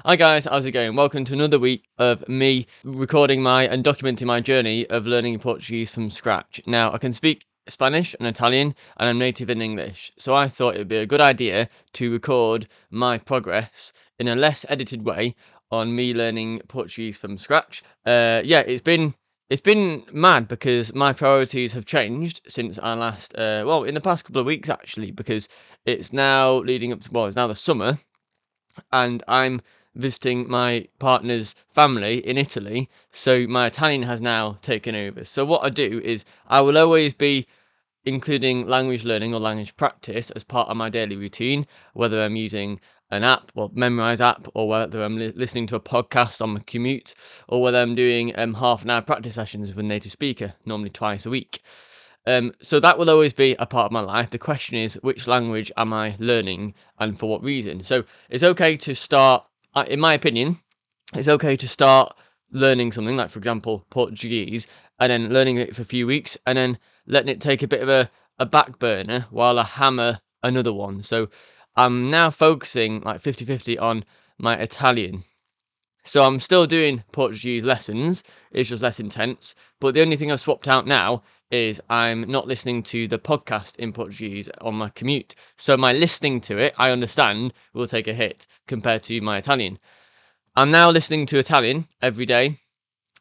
Hi guys, how's it going? Welcome to another week of me recording and documenting my journey of learning Portuguese from scratch. Now, I can speak Spanish and Italian, and I'm native in English, so I thought it would be a good idea to record my progress in a less edited way on me learning Portuguese from scratch. It's been mad because my priorities have changed since I last, in the past couple of weeks actually, because it's now leading up to, it's now the summer and I'm visiting my partner's family in Italy. So my Italian has now taken over. So what I do is I will always be including language learning or language practice as part of my daily routine, whether I'm using an app, Memrise app, or whether I'm listening to a podcast on my commute, or whether I'm doing half an hour practice sessions with a native speaker, normally twice a week. So that will always be a part of my life. The question is, which language am I learning and for what reason? So it's okay to start, in my opinion, it's okay to start learning something like, for example, Portuguese, and then learning it for a few weeks, and then letting it take a bit of a back burner while I hammer another one. So I'm now focusing like 50-50 on my Italian. So I'm still doing Portuguese lessons, it's just less intense. But the only thing I've swapped out now is I'm not listening to the podcast in Portuguese on my commute. So my listening to it, I understand, will take a hit compared to my Italian. I'm now listening to Italian every day,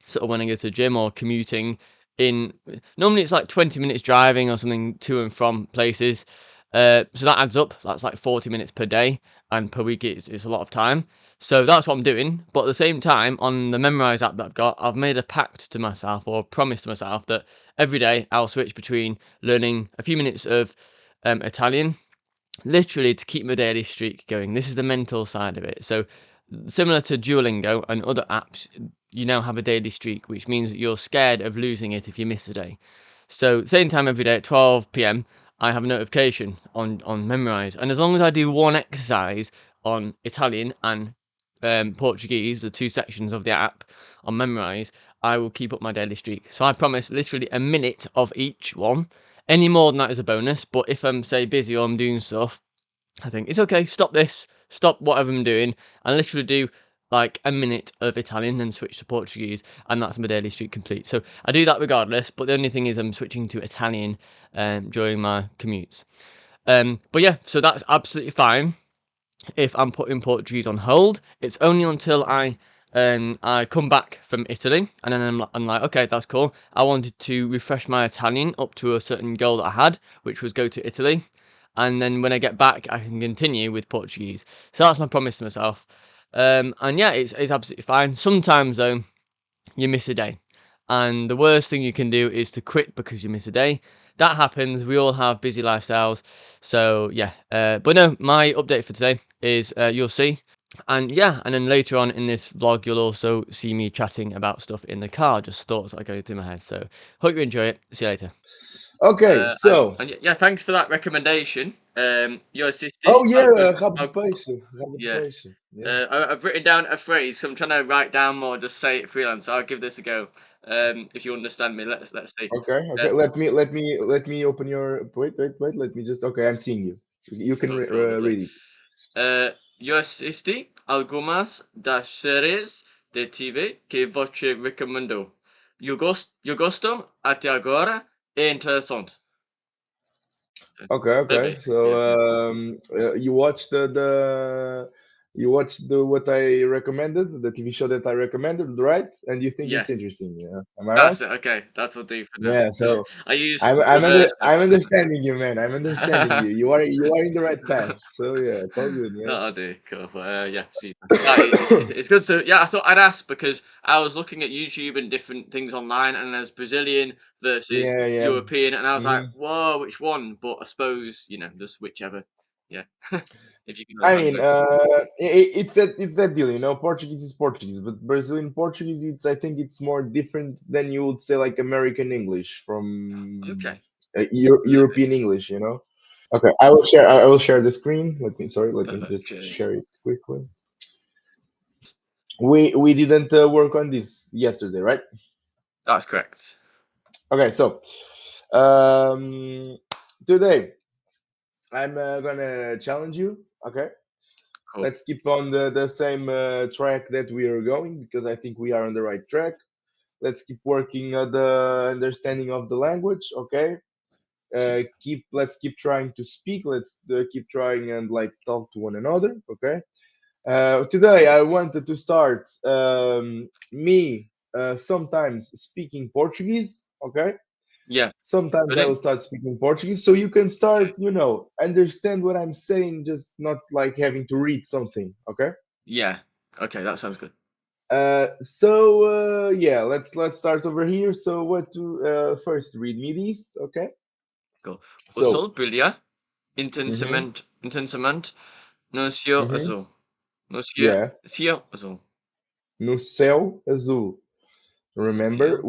sort of when I go to the gym or commuting in. Normally it's like 20 minutes driving or something to and from places. So that adds up. That's like 40 minutes per day, and per week it's a lot of time. So that's what I'm doing. But at the same time, on the Memrise app that I've got, I've made a pact to myself or a promise to myself that every day I'll switch between learning a few minutes of Italian, literally to keep my daily streak going. This is the mental side of it. So similar to Duolingo and other apps, you now have a daily streak, which means that you're scared of losing it if you miss a day. So same time every day at 12 p.m. I have a notification on Memrise, and as long as I do one exercise on Italian and Portuguese, the two sections of the app on Memrise, I will keep up my daily streak. So I promise literally a minute of each one. Any more than that is a bonus, but if I'm, say, busy or I'm doing stuff, I think it's okay, stop this, stop whatever I'm doing, and literally do like a minute of Italian, then switch to Portuguese, and that's my daily streak complete. So I do that regardless, but the only thing is I'm switching to Italian during my commutes. But yeah, so that's absolutely fine if I'm putting Portuguese on hold. It's only until I come back from Italy, and then I'm like, okay, that's cool. I wanted to refresh my Italian up to a certain goal that I had, which was go to Italy, and then when I get back, I can continue with Portuguese. So that's my promise to myself. And yeah, it's absolutely fine. Sometimes though, you miss a day. And the worst thing you can do is to quit because you miss a day. That happens. We all have busy lifestyles. So yeah. But no, my update for today is you'll see. And yeah, and then later on in this vlog, you'll also see me chatting about stuff in the car, just thoughts that are going through my head. So hope you enjoy it. See you later. Okay, so And yeah, thanks for that recommendation. Your sister, oh yeah, I'll, yeah. repetition. Yeah. I've written down a phrase, so I'm trying to write down more, just say it freelance. So I'll give this a go. If you understand me, let's see. Okay, Uh, okay. Let me open your wait. Let me just. Okay, I'm seeing you. You can cool, lovely. read it. Eu assisti algumas das séries de TV que você recomendou. Eu gosto até agora. É interessante. Okay, Bem okay. basic, So yeah. you watched the what I recommended, the TV show that I recommended, right? And you think Yeah, it's interesting, yeah? Am I right? that's it. Okay, that will do for now. Yeah. So I use I'm reverse. I'm understanding you, man. I'm understanding you. You are in the right path. So yeah, it's all good. Yeah. That'll do. Cool. But, yeah, see, it's good. So yeah, I thought I'd ask because I was looking at YouTube and different things online, and there's Brazilian versus Yeah, yeah. European, and I was like, Hmm. whoa, which one? But I suppose just whichever. Yeah, if you can I understand mean, both. it's that deal, Portuguese is Portuguese, but Brazilian Portuguese, I think it's more different than you would say like American English from Okay, perfect, European English. Okay, I will share the screen. Let me perfect. just Cheers. share it quickly. We didn't work on this yesterday, right? That's correct. Okay, so um, today I'm gonna challenge you. Okay, Cool. Let's keep on the same track that we are going because I think we are on the right track. Let's keep working on the understanding of the language. Okay. Let's keep trying to speak. Let's keep trying and like talk to one another. Okay. Today I wanted to start me sometimes speaking Portuguese. Okay. Yeah. Sometimes I will Brilliant. start speaking Portuguese, so you can Okay. start, understand what I'm saying, just not like having to read something. Okay. Yeah. Okay, that sounds good. Yeah, let's start over here. So what to first read me these? Okay. Cool. O So. sol brilha Mm-hmm. intensamente no céu Mm-hmm. azul. No Yeah. céu azul. No céu azul. No Remember, céu,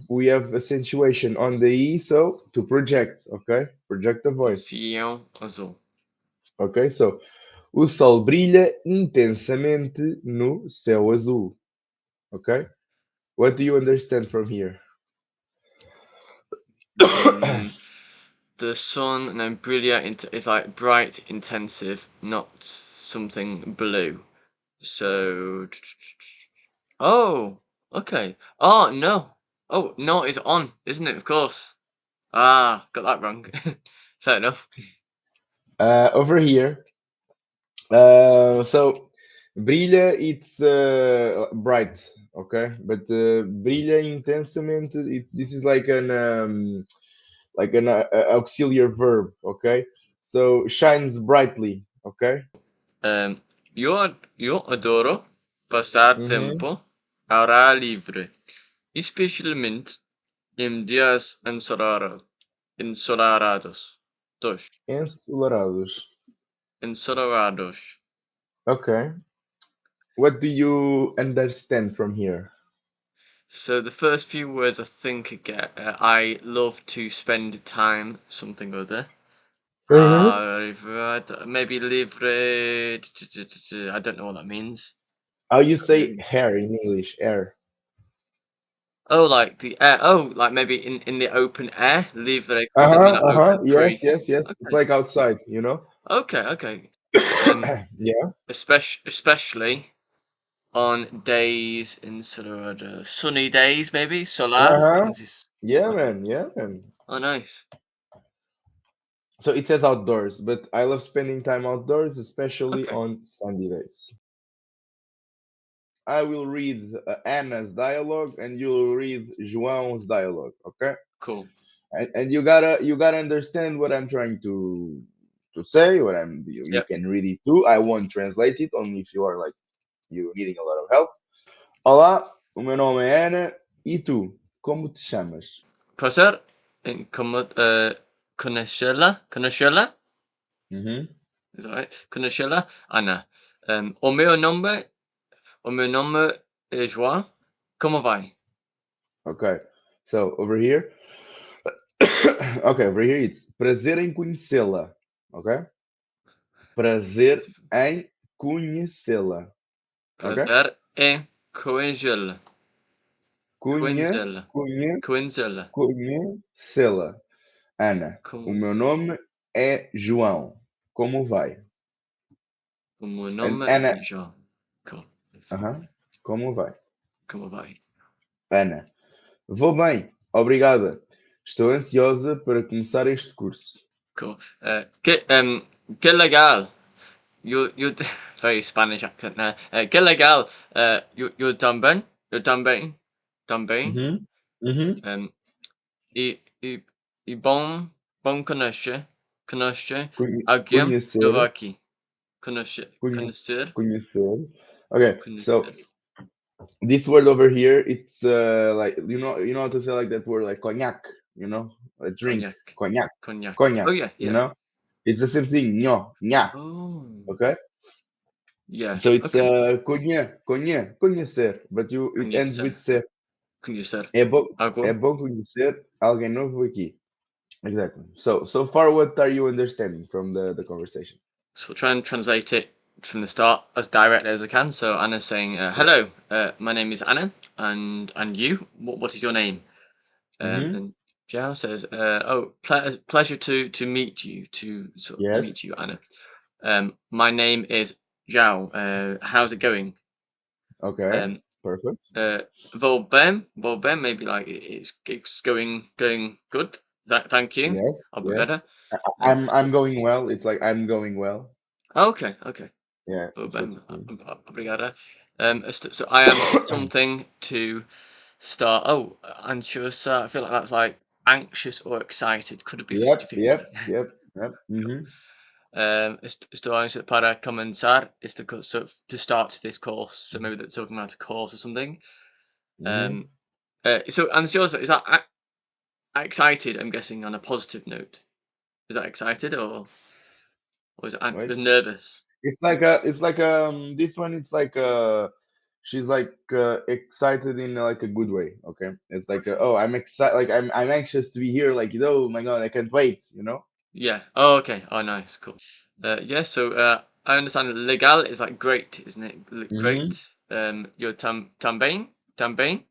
we have accentuation on the e, so to project. Okay, project the no voice. céu azul. Okay, so o sol brilha intensamente no céu azul. Okay, what do you understand from here? Mm, the sun and then brilha is like bright, intensive, not something blue. So, oh, okay. Oh no. Oh no, it's on, isn't it? Of course. Ah, got that wrong. Fair enough. Over here, so brilha, it's bright, okay, but brilha intensamente, this is like an auxiliary verb, okay, so shines brightly, okay. Um, eu adoro passar Mm-hmm. tempo ao ar livre, especialmente em dias ensolarados. Dos, Ensolarados. ensolarados. Okay, what do you understand from here? So the first few words I think I get, I love to spend time, something or other. Mm-hmm. Maybe livre. I don't know what that means. How you say hair in English? Air. Oh, like the air. Oh, like maybe in the open air. Livre could be Uh-huh, like uh-huh. open, Yes, free. yes, yes. It's Okay. like outside. Okay. Okay. Um, Yeah. especially on days in sort of sunny days, maybe solar. Uh-huh. Means it's Yeah, okay. man. Yeah, man. Oh, nice. So it says outdoors, but I love spending time outdoors, especially Okay. on Sunday days. I will read Anna's dialogue, and you'll read João's dialogue. Okay. Cool. And you gotta understand what I'm trying to say. What you Yep. can read it too. I won't translate it only if you are like you needing a lot of help. Olá, o meu nome é Ana e tu, como te chamas? Prazer in conhecerla. Uhum. Is that right? Conhecerla, Ana. O meu nome é João. Como vai? Okay. So over here, okay, over here it's prazer em conhecê-la. Okay? Prazer em conhecê-la. Okay? Prazer em conhecê-la. Cunha, Conhecê-la. cunha, Conhecê-la. conhecê-la. Ana, o Como meu nome é João. Como vai? o meu And nome Ana, é João. Cool. como vai? Como vai? Ana, vou bem, obrigada. Estou ansiosa para começar este curso. Cool. Que legal. You very Spanish accent there. Que legal. You também. You também. Também. Uhum, uhum. Um, e, e, e bom conhecer alguém novo Conhecer, aqui. Conhecer, conhecer, conhecer, conhecer. Okay, so conhecer. this word over here, it's like you know how to say like that word like cognac, a drink, Cognac. cognac, Cognac. Oh cognac, yeah, you yeah. know, it's the same thing, ño, ña, Oh okay. yeah. So it's Okay. conhecer, but it ends Conhecer. with ser. Conhecer. É bom, é Algo. bom conhecer alguém novo aqui. Exactly. So far, what are you understanding from the conversation? So I'll try and translate it from the start as directly as I can. So Anna's saying, Yeah. "Hello, my name is Anna, and you. What is your name?" Mm-hmm. Then Jao says, "Oh, pleasure to meet you. To sort of Yes. meet you, Anna. My name is Zhao, how's it going? Okay, Um, perfect. Volbem, maybe like it's going good. Thank you. Yes, Obrigada. yes. I'm So going well. It's like I'm going well. okay, okay. Yeah, that's what Volbem, it means. obrigada. So I am something to start. Oh, anxious. I feel like that's like anxious or excited. Could it be Yep, yep, 50-50? yep, yep. Cool. Mm-hmm. Estoy ansioso para comenzar so to start this course. So maybe they're talking about a course or something. Mm-hmm. Um, so ansioso, is that excited? I'm guessing on a positive note. Is that excited or is it Wait. nervous? It's like this one. It's like she's like excited in like a good way. Okay, it's like Okay. oh, I'm excited. Like I'm anxious to be here. Like oh my god, I can't wait. You know. Yeah. Oh, okay. Oh, nice. Cool. Yeah. So I understand legal is like great, isn't it? Mm-hmm. Great. You're también.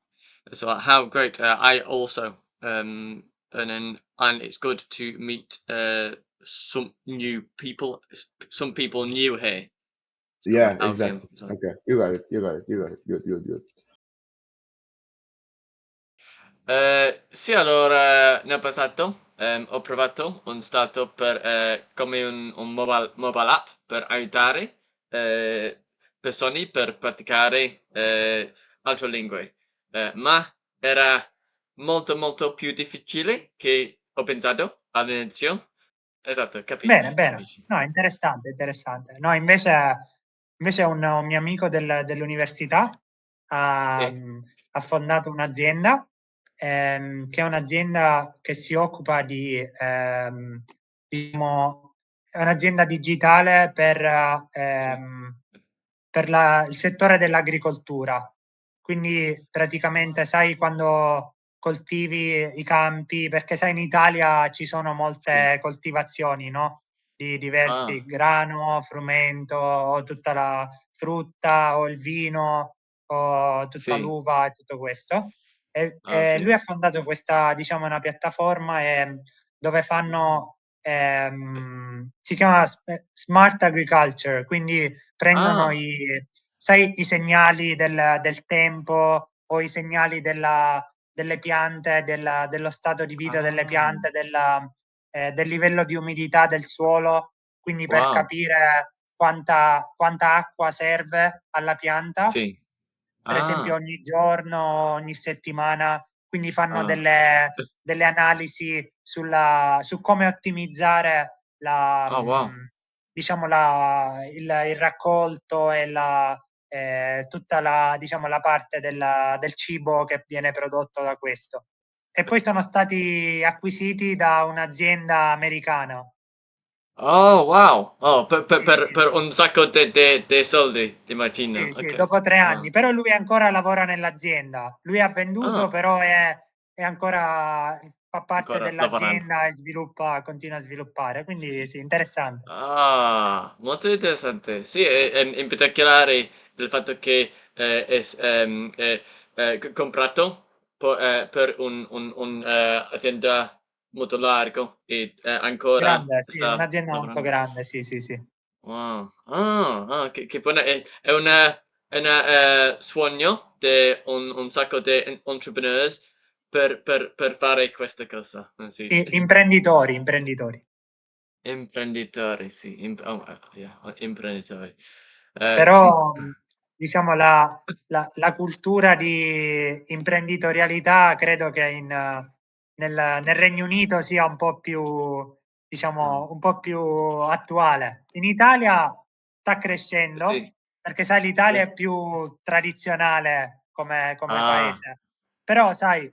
So how great. I also and it's good to meet some new people. Some people new here. So Yeah, alguien. exactly. Okay, you got it. You got it. You got it. Good, good, good. Sì, allora ne ho passato. Ho provato un startup per, come un mobile app per aiutare persone per praticare altre lingue. Ma era molto molto più difficile che ho pensato all'inizio. Esatto, Bene, capisci, bene. capisci. No, interessante, interessante. No, invece un mio amico dell'università ha, Sì, ha fondato un'azienda che è un'azienda che si occupa diciamo, è un'azienda digitale sì. per il settore dell'agricoltura. Quindi praticamente sai quando coltivi i campi, perché sai in Italia ci sono Sì. molte coltivazioni, no? Di diversi Ah, grano, frumento, o tutta la frutta o il vino o tutta sì. l'uva e tutto questo. Ah, E lui sì. ha fondato questa, diciamo, una piattaforma dove fanno, si chiama Smart Agriculture, quindi prendono Ah, sai, i segnali del tempo o i segnali delle piante, dello stato di vita delle ah, piante, del livello di umidità del suolo, quindi per wow. capire quanta acqua serve alla pianta, Sì. per esempio Ah, ogni giorno, ogni settimana, quindi fanno ah. delle analisi su come ottimizzare Oh, wow. diciamo il raccolto e tutta diciamo, la parte del cibo che viene prodotto da questo. E poi sono stati acquisiti da un'azienda americana. Oh, wow. Oh, Sì, sì, per un sacco di soldi, immagino. sì, sì, Ok. dopo 3 anni, Ah, però lui ancora lavora nell'azienda. Lui ha venduto, ah, però è ancora, fa parte ancora lavorando. dell'azienda e continua a sviluppare. Quindi Sì. sì, interessante. Ah, molto interessante. Sì, in particolare il fatto che comprato per un azienda molto largo e ancora Grande, sì, sta un'azienda molto lavorando. grande, sì, sì, sì. Wow. Che buona, è una sogno di un sacco di entrepreneurs per fare questa cosa. Sì. Imprenditori, imprenditori. Imprenditori, sì, yeah, imprenditori. Sì. Però diciamo la cultura di imprenditorialità credo che nel Regno Unito sia un po' più, Mm. diciamo, un po' più attuale. In Italia sta crescendo Sì, perché sai l'Italia sì. è più tradizionale come Ah, paese, però sai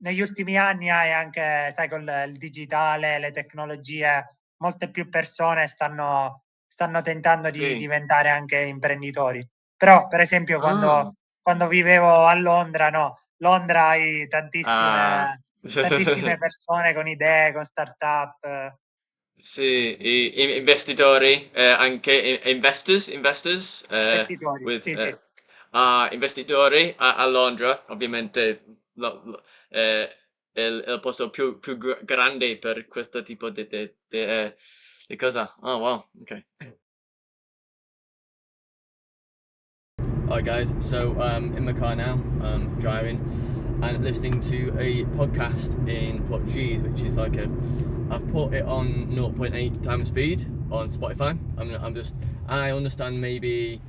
negli ultimi anni hai anche, sai, con il digitale, le tecnologie, molte più persone stanno tentando di sì. diventare anche imprenditori. Però, per esempio, Ah, quando vivevo a Londra, no, Londra hai ah. tantissime persone con idee, con start-up, Sì, investitori, anche investors, investitori. with, Sì, sì. investitori a Londra, ovviamente il posto più grande per questo tipo di cosa. Oh, wow, ok. Alright guys, so in my car now, driving and listening to a podcast in Portuguese, which is like I've put it on 0.8 times speed on Spotify. I understand maybe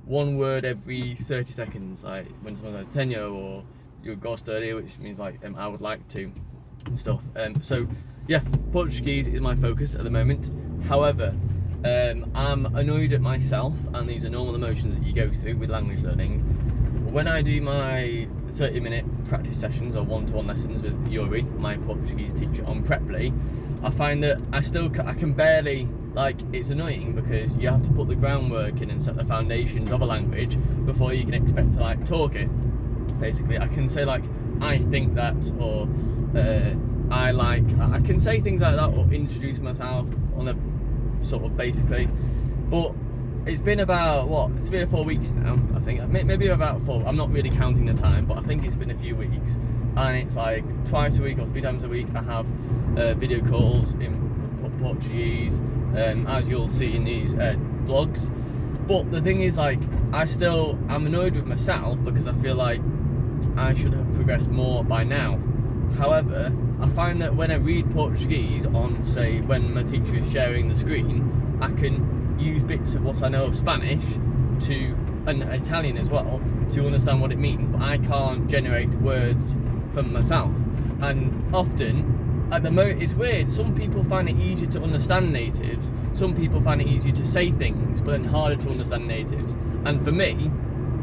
one word every 30 seconds, like when someone says tenho or you gostaria, which means like I would like to and stuff. So yeah, Portuguese is my focus at the moment. However, I'm annoyed at myself, and these are normal emotions that you go through with language learning. When I do my 30-minute practice sessions or one-to-one lessons with Yuri, my Portuguese teacher, on Preply, I find that I can barely, like, it's annoying because you have to put the groundwork in and set the foundations of a language before you can expect to like talk it. Basically, I can say like I think that, or I can say things like that, or introduce myself on a sort of basically, but it's been about 3 or 4 weeks now, I think, maybe about 4. I'm not really counting the time, but I think it's been a few weeks, and it's like twice a week or 3 times a week I have video calls in Portuguese, as you'll see in these vlogs. But the thing is, like, I'm annoyed with myself because I feel like I should have progressed more by now. However, I find that when I read Portuguese on, say, when my teacher is sharing the screen, I can use bits of what I know of Spanish and Italian as well to understand what it means, but I can't generate words from myself. And often, at the moment, it's weird, some people find it easier to understand natives, some people find it easier to say things, but then harder to understand natives. And for me,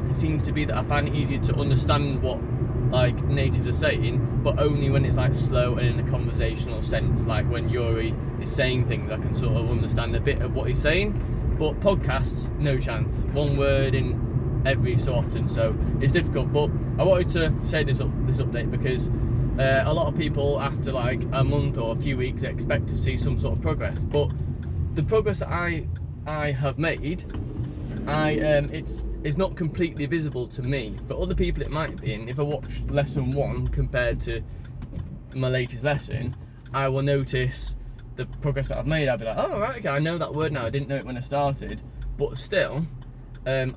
it seems to be that I find it easier to understand what like natives are saying, but only when it's like slow and in a conversational sense, like when Yuri is saying things I can sort of understand a bit of what he's saying. But podcasts, no chance, one word in every so often, so it's difficult. But I wanted to say this update because a lot of people after like a month or a few weeks expect to see some sort of progress, but the progress that I have made, it's not completely visible to me. For other people it might be, and if I watch lesson 1 compared to my latest lesson, I will notice the progress that I've made. I'll be like, oh right, okay, I know that word now, I didn't know it when I started. But still, I'm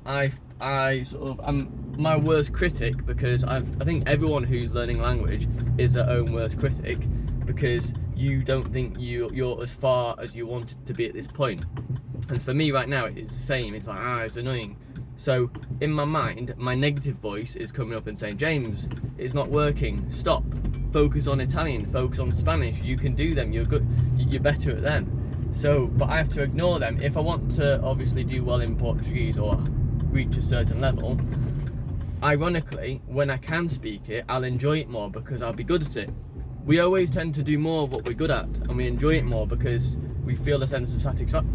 my worst critic, because I think everyone who's learning language is their own worst critic, because you don't think you're as far as you wanted to be at this point. And for me right now, it's the same. It's like, it's annoying. So in my mind, my negative voice is coming up and saying, James, it's not working, stop, focus on Italian, focus on Spanish, you can do them, you're good, you're better at them. So, but I have to ignore them. If I want to obviously do well in Portuguese or reach a certain level, ironically, when I can speak it, I'll enjoy it more because I'll be good at it. We always tend to do more of what we're good at, and we enjoy it more because we feel a sense of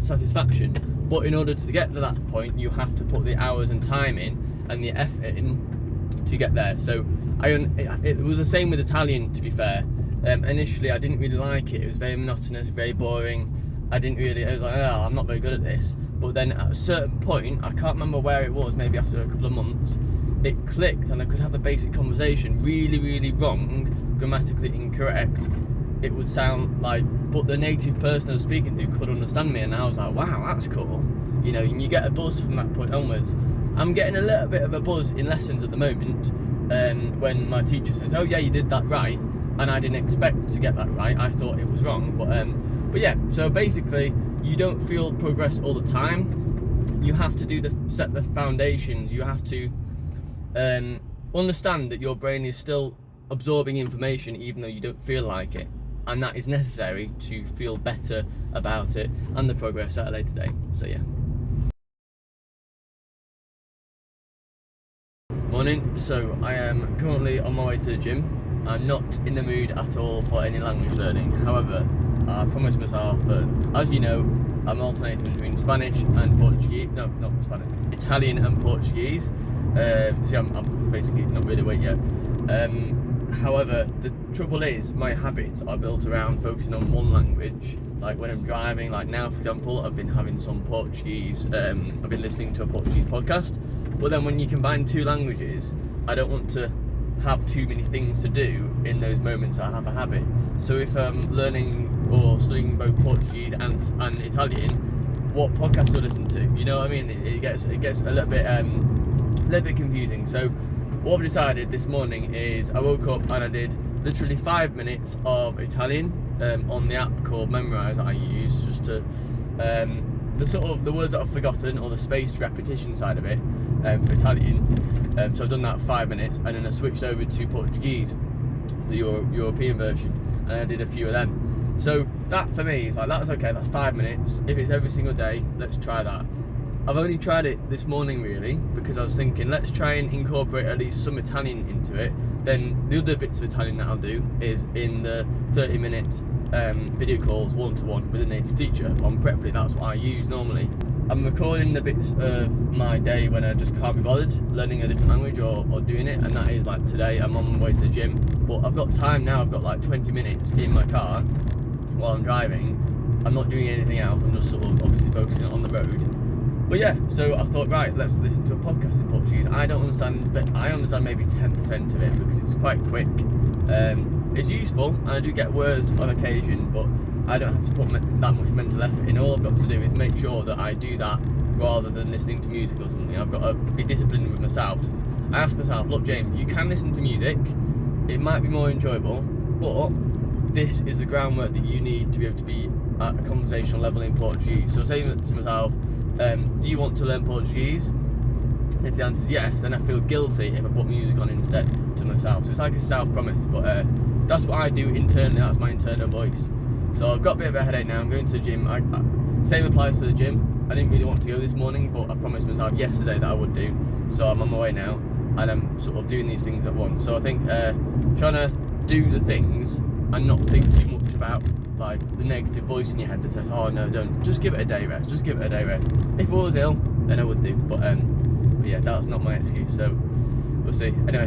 satisfaction. But in order to get to that point, you have to put the hours and time in and the effort in to get there. So it was the same with Italian, to be fair. Initially I didn't really like it. It was very monotonous, very boring. I was like, I'm not very good at this. But then at a certain point, I can't remember where it was, maybe after a couple of months, it clicked and I could have a basic conversation, really, really wrong, grammatically incorrect. It would sound like, but the native person I was speaking to could understand me, and I was like, wow, that's cool. You know, and you get a buzz from that point onwards. I'm getting a little bit of a buzz in lessons at the moment, when my teacher says, oh yeah, you did that right, and I didn't expect to get that right, I thought it was wrong, but yeah, so basically, you don't feel progress all the time. You have to set the foundations. You have to understand that your brain is still absorbing information even though you don't feel like it, and that is necessary to feel better about it and the progress at a later date. So yeah. Morning. So I am currently on my way to the gym. I'm not in the mood at all for any language learning. However, I promised myself that, as you know, I'm alternating between Spanish and Portuguese. No, not Spanish. Italian and Portuguese. See, I'm basically not really awake yet. However, the trouble is my habits are built around focusing on one language. Like when I'm driving, like now for example, I've been having some Portuguese, I've been listening to a Portuguese podcast. But then when you combine 2 languages, I don't want to have too many things to do in those moments I have a habit. So if I'm learning or studying both Portuguese and Italian, what podcast do I listen to? You know what I mean? It gets a little bit a little bit confusing. So what I've decided this morning is I woke up and I did literally 5 minutes of Italian on the app called Memrise that I use, just to the words that I've forgotten, or the spaced repetition side of it for Italian. So I've done that 5 minutes, and then I switched over to Portuguese, the European version, and I did a few of them. So that for me is like, that's okay, that's 5 minutes. If it's every single day, let's try that. I've only tried it this morning really, because I was thinking let's try and incorporate at least some Italian into it. Then the other bits of Italian that I'll do is in the 30-minute video calls one-to-one with a native teacher on Preply. That's what I use normally. I'm recording the bits of my day when I just can't be bothered learning a different language or doing it, and that is like today. I'm on my way to the gym, but I've got time now. I've got like 20 minutes in my car while I'm driving. I'm not doing anything else. I'm just sort of obviously focusing on the road. But yeah, so I thought, right, let's listen to a podcast in Portuguese. I don't understand, but I understand maybe 10% of it because it's quite quick. It's useful, and I do get words on occasion, but I don't have to put that much mental effort in. All I've got to do is make sure that I do that rather than listening to music or something. I've got to be disciplined with myself. I asked myself, look, James, you can listen to music. It might be more enjoyable, but this is the groundwork that you need to be able to be at a conversational level in Portuguese. So saying to myself, do you want to learn Portuguese? If the answer is yes, then I feel guilty if I put music on instead to myself. So it's like a self-promise, but that's what I do internally. That's my internal voice. So I've got a bit of a headache now. I'm going to the gym. Same applies for the gym. I didn't really want to go this morning, but I promised myself yesterday that I would do. So I'm on my way now, and I'm sort of doing these things at once. So I think trying to do the things and not think too much about like the negative voice in your head that says, oh no, don't, just give it a day rest, just give it a day rest. If I was ill, then I would do, but yeah, that's not my excuse, so we'll see. Anyway,